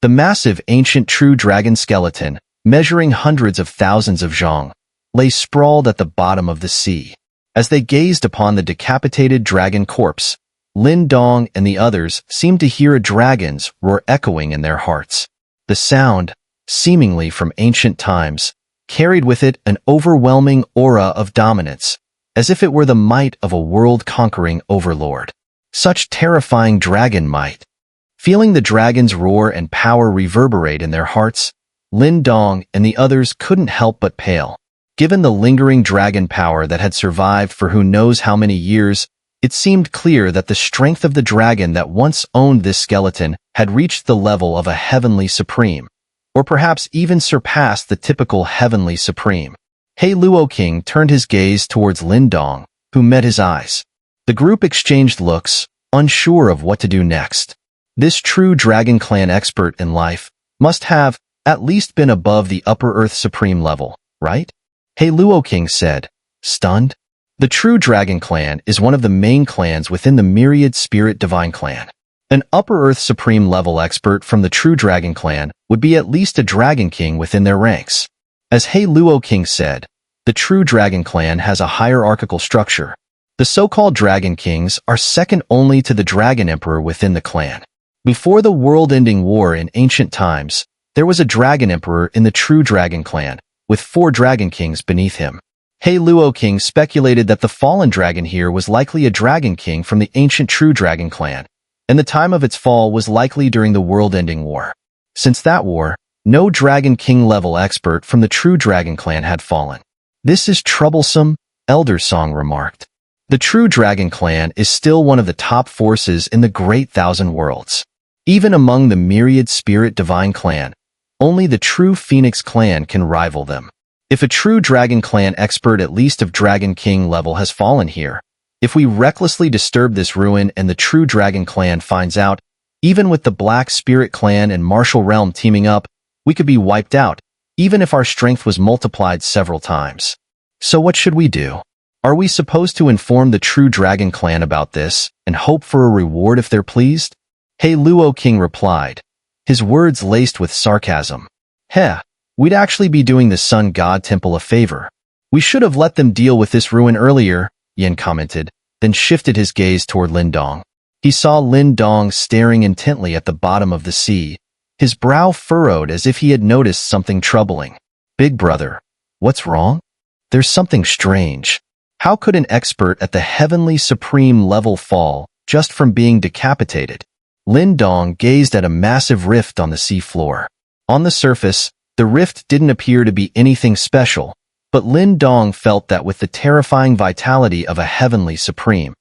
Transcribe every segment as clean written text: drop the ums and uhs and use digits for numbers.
The massive ancient true dragon skeleton, measuring hundreds of thousands of zhang, lay sprawled at the bottom of the sea. As they gazed upon the decapitated dragon corpse, Lin Dong and the others seemed to hear a dragon's roar echoing in their hearts. The sound, seemingly from ancient times, carried with it an overwhelming aura of dominance, as if it were the might of a world-conquering overlord. Such terrifying dragon might. Feeling the dragon's roar and power reverberate in their hearts, Lin Dong and the others couldn't help but pale. Given the lingering dragon power that had survived for who knows how many years, it seemed clear that the strength of the dragon that once owned this skeleton had reached the level of a heavenly supreme, or perhaps even surpassed the typical heavenly supreme. He Luo King turned his gaze towards Lin Dong, who met his eyes. The group exchanged looks, unsure of what to do next. This true Dragon Clan expert in life must have at least been above the Upper Earth Supreme level, right? He Luo King said, stunned. The true Dragon Clan is one of the main clans within the Myriad Spirit Divine Clan. An Upper Earth Supreme level expert from the true Dragon Clan would be at least a Dragon King within their ranks. As He Luo King said, the true Dragon Clan has a hierarchical structure. The so-called Dragon Kings are second only to the Dragon Emperor within the clan. Before the world-ending war in ancient times, there was a Dragon Emperor in the true Dragon Clan, with 4 Dragon Kings beneath him. He Luo King speculated that the fallen dragon here was likely a Dragon King from the ancient true Dragon Clan, and the time of its fall was likely during the world-ending war. Since that war, no Dragon King-level expert from the true Dragon Clan had fallen. This is troublesome, Elder Song remarked. The true Dragon Clan is still one of the top forces in the Great Thousand Worlds. Even among the Myriad Spirit Divine Clan, only the true Phoenix Clan can rival them. If a true Dragon Clan expert at least of Dragon King level has fallen here, if we recklessly disturb this ruin and the true Dragon Clan finds out, even with the Black Spirit Clan and Martial Realm teaming up, we could be wiped out, even if our strength was multiplied several times. So what should we do? Are we supposed to inform the true Dragon Clan about this and hope for a reward if they're pleased? He Luo King replied, his words laced with sarcasm. Heh, we'd actually be doing the Sun God Temple a favor. We should have let them deal with this ruin earlier, Yin commented, then shifted his gaze toward Lin Dong. He saw Lin Dong staring intently at the bottom of the sea, his brow furrowed as if he had noticed something troubling. Big brother, what's wrong? There's something strange. How could an expert at the heavenly supreme level fall just from being decapitated? Lin Dong gazed at a massive rift on the sea floor. On the surface, the rift didn't appear to be anything special, but Lin Dong felt that with the terrifying vitality of a heavenly supreme,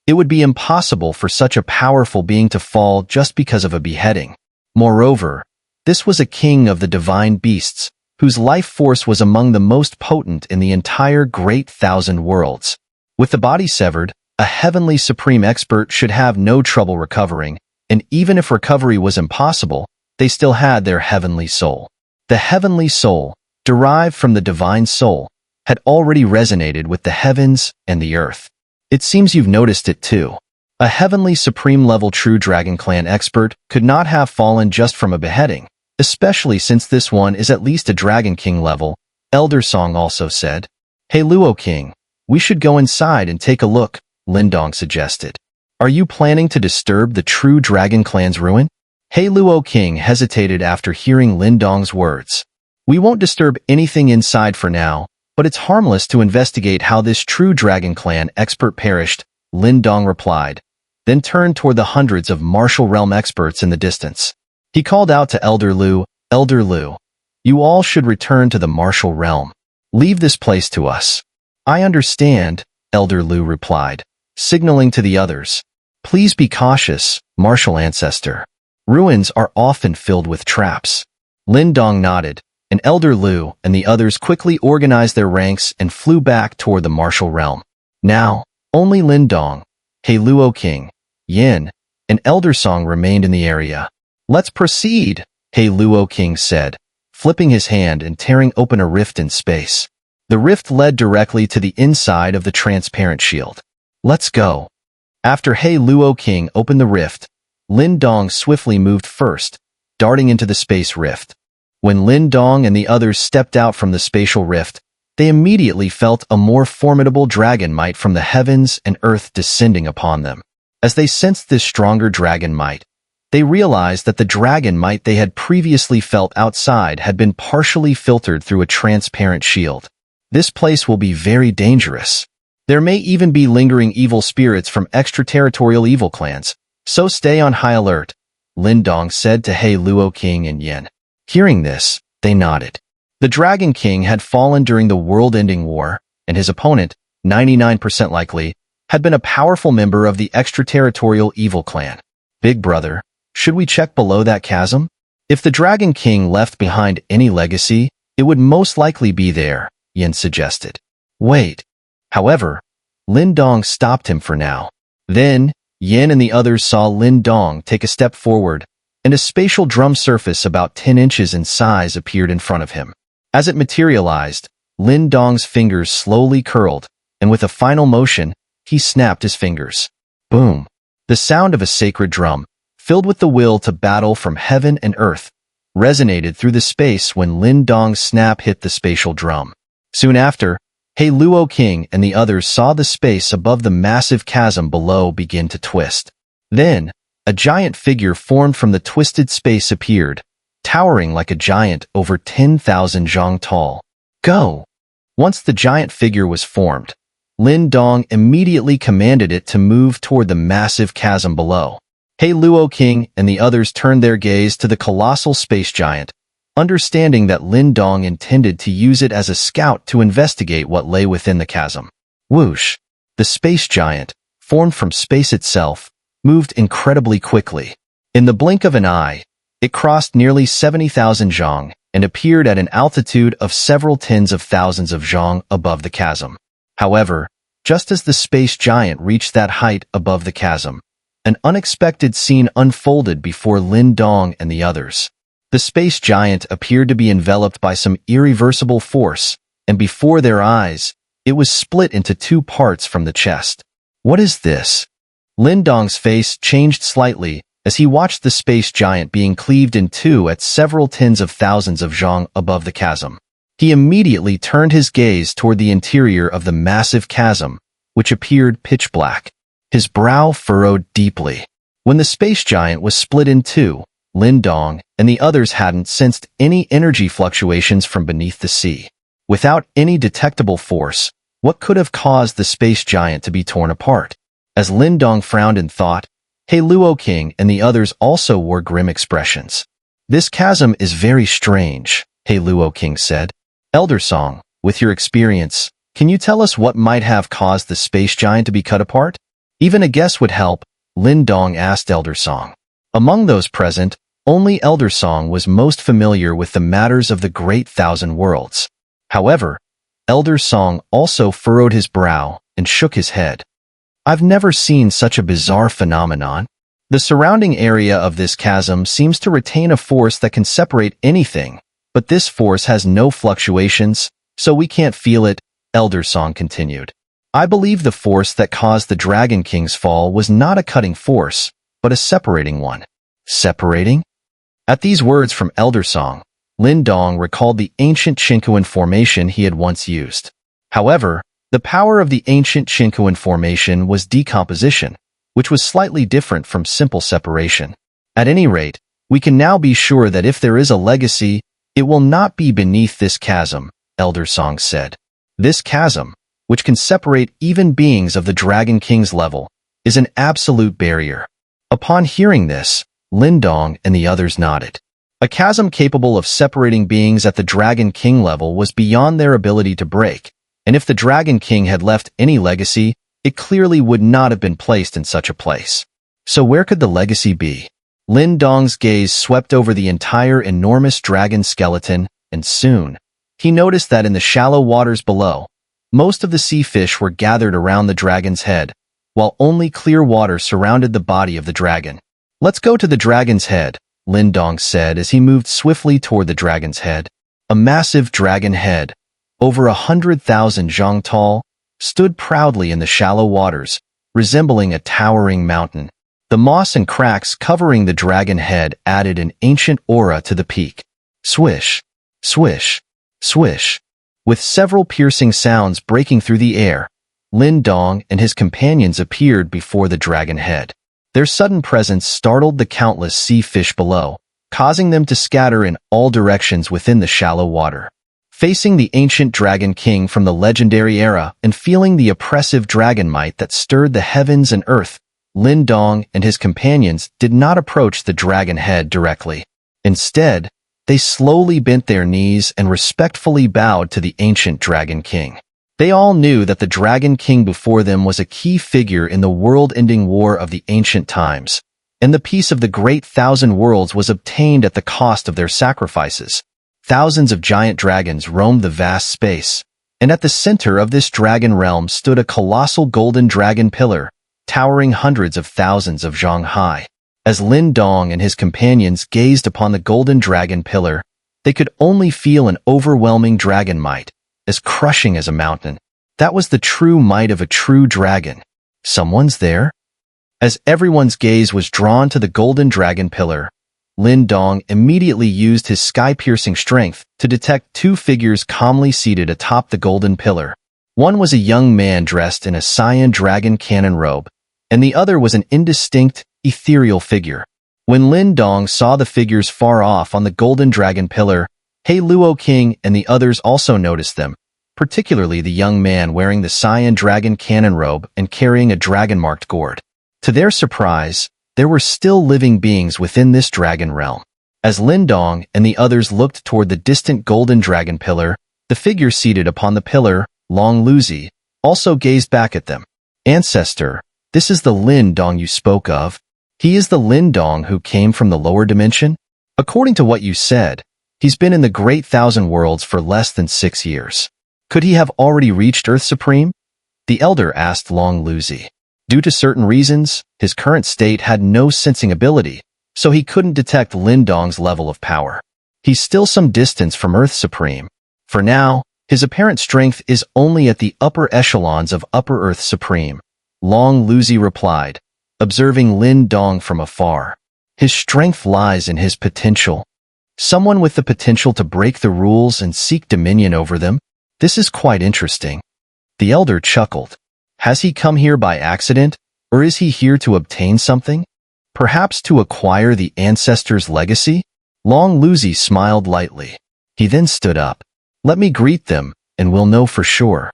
it would be impossible for such a powerful being to fall just because of a beheading. Moreover, this was a king of the divine beasts, whose life force was among the most potent in the entire Great Thousand Worlds. With the body severed, a heavenly supreme expert should have no trouble recovering, and even if recovery was impossible, they still had their heavenly soul. The heavenly soul, derived from the divine soul, had already resonated with the heavens and the earth. It seems you've noticed it too. A heavenly supreme level true Dragon Clan expert could not have fallen just from a beheading, especially since this one is at least a Dragon King level, Elder Song also said. Hey Luo King, we should go inside and take a look, Lin Dong suggested. Are you planning to disturb the true Dragon Clan's ruin? He Luo King hesitated after hearing Lin Dong's words. We won't disturb anything inside for now, but it's harmless to investigate how this true Dragon Clan expert perished, Lin Dong replied, then turned toward the hundreds of Martial Realm experts in the distance. He called out to Elder Lu, you all should return to the Martial Realm. Leave this place to us. I understand, Elder Lu replied, signaling to the others. Please be cautious, Martial Ancestor. Ruins are often filled with traps. Lin Dong nodded, and Elder Lu and the others quickly organized their ranks and flew back toward the Martial Realm. Now, only Lin Dong, He Luo King, Yin, and Elder Song remained in the area. Let's proceed, He Luo King said, flipping his hand and tearing open a rift in space. The rift led directly to the inside of the transparent shield. Let's go. After He Luo King opened the rift, Lin Dong swiftly moved first, darting into the space rift. When Lin Dong and the others stepped out from the spatial rift, they immediately felt a more formidable dragon might from the heavens and earth descending upon them. As they sensed this stronger dragon might, they realized that the dragon might they had previously felt outside had been partially filtered through a transparent shield. This place will be very dangerous. There may even be lingering evil spirits from extraterritorial evil clans, so stay on high alert, Lin Dong said to He Luo King and Yin. Hearing this, they nodded. The Dragon King had fallen during the world-ending war, and his opponent, 99% likely, had been a powerful member of the extraterritorial evil clan. Big brother, should we check below that chasm? If the Dragon King left behind any legacy, it would most likely be there, Yin suggested. Wait. However, Lin Dong stopped him for now. Then, Yin and the others saw Lin Dong take a step forward, and a spatial drum surface about 10 inches in size appeared in front of him. As it materialized, Lin Dong's fingers slowly curled, and with a final motion, he snapped his fingers. Boom! The sound of a sacred drum, filled with the will to battle from heaven and earth, resonated through the space when Lin Dong's snap hit the spatial drum. Soon after, He Luo King and the others saw the space above the massive chasm below begin to twist. Then, a giant figure formed from the twisted space appeared, towering like a giant over 10,000 zhang tall. Go! Once the giant figure was formed, Lin Dong immediately commanded it to move toward the massive chasm below. He Luo King and the others turned their gaze to the colossal space giant, understanding that Lin Dong intended to use it as a scout to investigate what lay within the chasm. Whoosh! The space giant, formed from space itself, moved incredibly quickly. In the blink of an eye, it crossed nearly 70,000 zhang and appeared at an altitude of several tens of thousands of zhang above the chasm. However, just as the space giant reached that height above the chasm, an unexpected scene unfolded before Lin Dong and the others. The space giant appeared to be enveloped by some irreversible force, and before their eyes, it was split into two parts from the chest. What is this? Lin Dong's face changed slightly as he watched the space giant being cleaved in two at several tens of thousands of zhang above the chasm. He immediately turned his gaze toward the interior of the massive chasm, which appeared pitch black. His brow furrowed deeply. When the space giant was split in two, Lin Dong and the others hadn't sensed any energy fluctuations from beneath the sea. Without any detectable force, what could have caused the space giant to be torn apart? As Lin Dong frowned in thought, He Luo King and the others also wore grim expressions. This chasm is very strange, He Luo King said. Elder Song, with your experience, can you tell us what might have caused the space giant to be cut apart? Even a guess would help, Lin Dong asked Elder Song. Among those present, only Elder Song was most familiar with the matters of the Great Thousand Worlds. However, Elder Song also furrowed his brow and shook his head. I've never seen such a bizarre phenomenon. The surrounding area of this chasm seems to retain a force that can separate anything, but this force has no fluctuations, so we can't feel it, Elder Song continued. I believe the force that caused the Dragon King's fall was not a cutting force, but a separating one. Separating? At these words from Elder Song, Lin Dong recalled the ancient Xun'er formation he had once used. However, the power of the ancient Xun'er formation was decomposition, which was slightly different from simple separation. At any rate, we can now be sure that if there is a legacy, it will not be beneath this chasm, Elder Song said. This chasm, which can separate even beings of the Dragon King's level, is an absolute barrier. Upon hearing this, Lin Dong and the others nodded. A chasm capable of separating beings at the Dragon King level was beyond their ability to break, and if the Dragon King had left any legacy, it clearly would not have been placed in such a place. So where could the legacy be? Lin Dong's gaze swept over the entire enormous dragon skeleton, and soon, he noticed that in the shallow waters below, most of the sea fish were gathered around the dragon's head, while only clear water surrounded the body of the dragon. Let's go to the dragon's head, Lin Dong said as he moved swiftly toward the dragon's head. A massive dragon head, over 100,000 zhang tall, stood proudly in the shallow waters, resembling a towering mountain. The moss and cracks covering the dragon head added an ancient aura to the peak. Swish, swish, swish. With several piercing sounds breaking through the air, Lin Dong and his companions appeared before the dragon head. Their sudden presence startled the countless sea fish below, causing them to scatter in all directions within the shallow water. Facing the ancient dragon king from the legendary era and feeling the oppressive dragon might that stirred the heavens and earth, Lin Dong and his companions did not approach the dragon head directly. Instead, they slowly bent their knees and respectfully bowed to the ancient dragon king. They all knew that the dragon king before them was a key figure in the world-ending war of the ancient times, and the peace of the great thousand worlds was obtained at the cost of their sacrifices. Thousands of giant dragons roamed the vast space, and at the center of this dragon realm stood a colossal golden dragon pillar, towering hundreds of thousands of zhang high. As Lin Dong and his companions gazed upon the golden dragon pillar, they could only feel an overwhelming dragon might, as crushing as a mountain. That was the true might of a true dragon. Someone's there? As everyone's gaze was drawn to the golden dragon pillar, Lin Dong immediately used his sky-piercing strength to detect two figures calmly seated atop the golden pillar. One was a young man dressed in a cyan dragon cannon robe, and the other was an indistinct, ethereal figure. When Lin Dong saw the figures far off on the golden dragon pillar, He Luo King and the others also noticed them, particularly the young man wearing the cyan dragon cannon robe and carrying a dragon-marked gourd. To their surprise, there were still living beings within this dragon realm. As Lin Dong and the others looked toward the distant golden dragon pillar, the figure seated upon the pillar, Long Luzi, also gazed back at them. Ancestor, this is the Lin Dong you spoke of. He is the Lin Dong who came from the lower dimension? According to what you said, he's been in the Great Thousand Worlds for less than 6 years. Could he have already reached Earth Supreme? The elder asked Long Luzi. Due to certain reasons, his current state had no sensing ability, so he couldn't detect Lin Dong's level of power. He's still some distance from Earth Supreme. For now, his apparent strength is only at the upper echelons of Upper Earth Supreme. Long Luzi replied, observing Lin Dong from afar. His strength lies in his potential. Someone with the potential to break the rules and seek dominion over them? This is quite interesting. The elder chuckled. Has he come here by accident, or is he here to obtain something? Perhaps to acquire the ancestor's legacy? Long Luzi smiled lightly. He then stood up. Let me greet them, and we'll know for sure.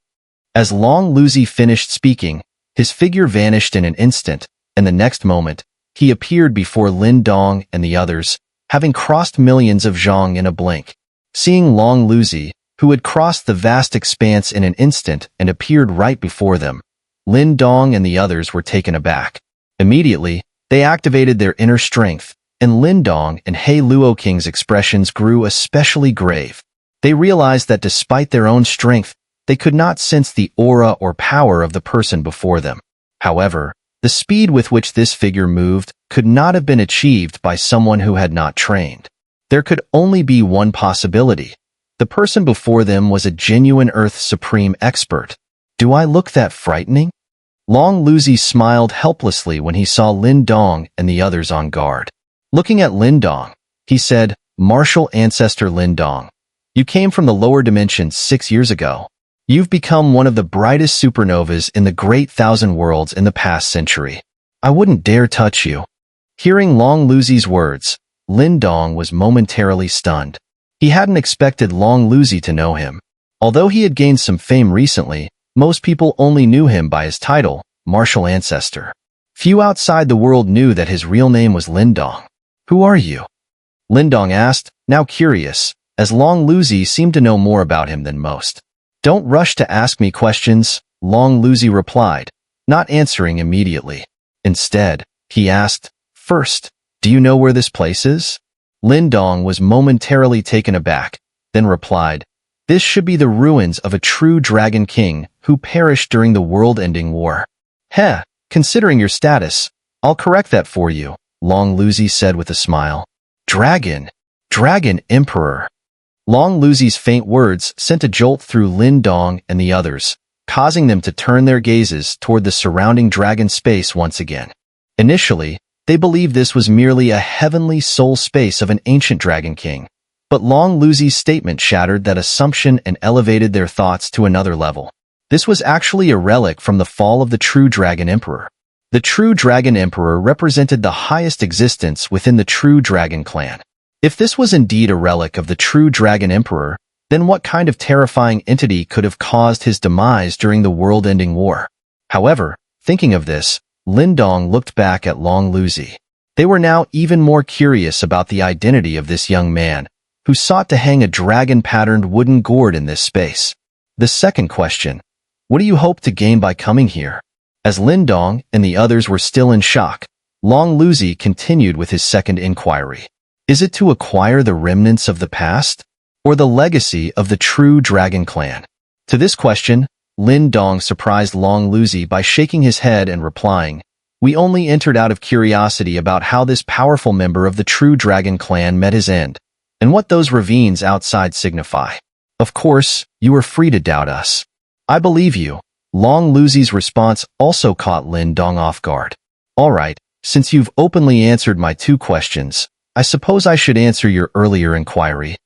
As Long Luzi finished speaking, his figure vanished in an instant, and the next moment, he appeared before Lin Dong and the others, having crossed millions of zhang in a blink. Seeing Long Luzi, who had crossed the vast expanse in an instant and appeared right before them, Lin Dong and the others were taken aback. Immediately, they activated their inner strength, and Lin Dong and He Luo King's expressions grew especially grave. They realized that despite their own strength, they could not sense the aura or power of the person before them. However, the speed with which this figure moved could not have been achieved by someone who had not trained. There could only be one possibility. The person before them was a genuine Earth Supreme expert. Do I look that frightening? Long Luzi smiled helplessly when he saw Lin Dong and the others on guard. Looking at Lin Dong, he said, Martial Ancestor Lin Dong, you came from the lower dimensions 6 years ago. You've become one of the brightest supernovas in the Great Thousand Worlds in the past century. I wouldn't dare touch you. Hearing Long Luzi's words, Lin Dong was momentarily stunned. He hadn't expected Long Luzi to know him. Although he had gained some fame recently, most people only knew him by his title, Martial Ancestor. Few outside the world knew that his real name was Lin Dong. Who are you? Lin Dong asked, now curious, as Long Luzi seemed to know more about him than most. Don't rush to ask me questions, Long Luzi replied, not answering immediately. Instead, he asked, first, do you know where this place is? Lin Dong was momentarily taken aback, then replied, this should be the ruins of a true dragon king who perished during the world-ending war. Heh, considering your status, I'll correct that for you, Long Luzi said with a smile. Dragon Emperor. Long Luzi's faint words sent a jolt through Lin Dong and the others, causing them to turn their gazes toward the surrounding dragon space once again. Initially, They believed this was merely a heavenly soul space of an ancient dragon king. But Long Luzi's statement shattered that assumption and elevated their thoughts to another level. This was actually a relic from the fall of the True Dragon Emperor. The True Dragon Emperor represented the highest existence within the True Dragon clan. If this was indeed a relic of the True Dragon Emperor, then what kind of terrifying entity could have caused his demise during the world-ending war? However, thinking of this, Lindong looked back at Long Luzi. They were now even more curious about the identity of this young man, who sought to hang a dragon-patterned wooden gourd in this space. The second question: what do you hope to gain by coming here? As Lindong and the others were still in shock, Long Luzi continued with his second inquiry. Is it to acquire the remnants of the past, or the legacy of the True Dragon clan? To this question, Lindong surprised Long Luzi by shaking his head and replying, "We only entered out of curiosity about how this powerful member of the True Dragon clan met his end, and what those ravines outside signify. Of course, you are free to doubt us." "I believe you." Long Luzi's response also caught Lindong off guard. "All right, since you've openly answered my two questions, I suppose I should answer your earlier inquiry.